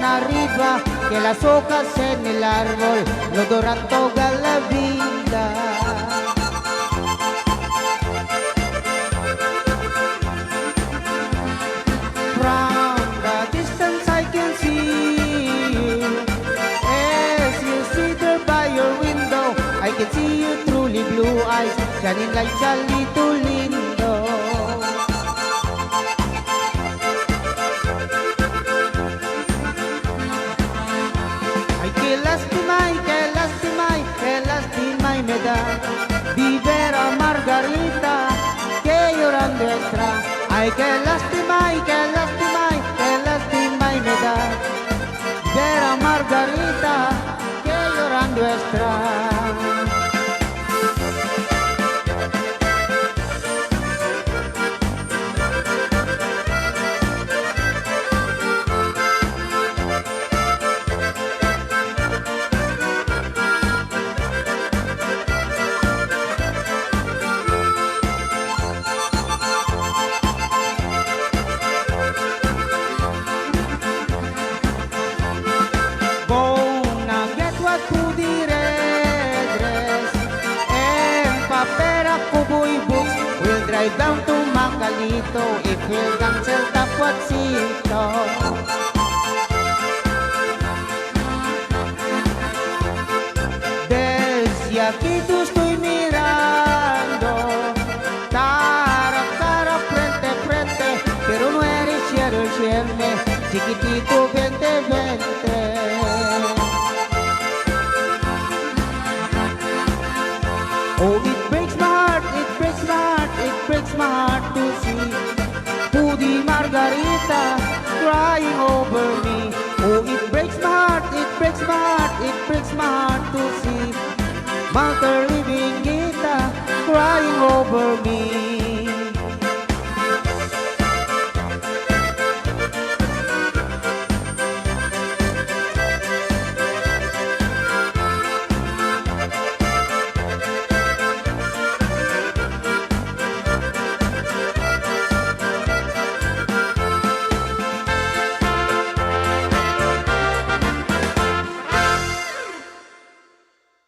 una arriba, que las hojas en el árbol lo doran toda la vida. From the distance I can see you, as you sit there by your window, I can see you truly blue eyes, shining like Chalito Lindo. Ay, qué lástima y me da ver a Margarita que llorando extra. Ay, qué lástima y me da ver a Margarita que llorando extra. Drive down to Macalito if we'll cancel Tapuatsito. Desde aquí tú estoy mirando, cara, frente, pero no eres siempre, chiquitito, vente. Oh, it breaks my heart to see Pudi Margarita crying over me. Oh, it breaks my heart to see Mother living Gita crying over me.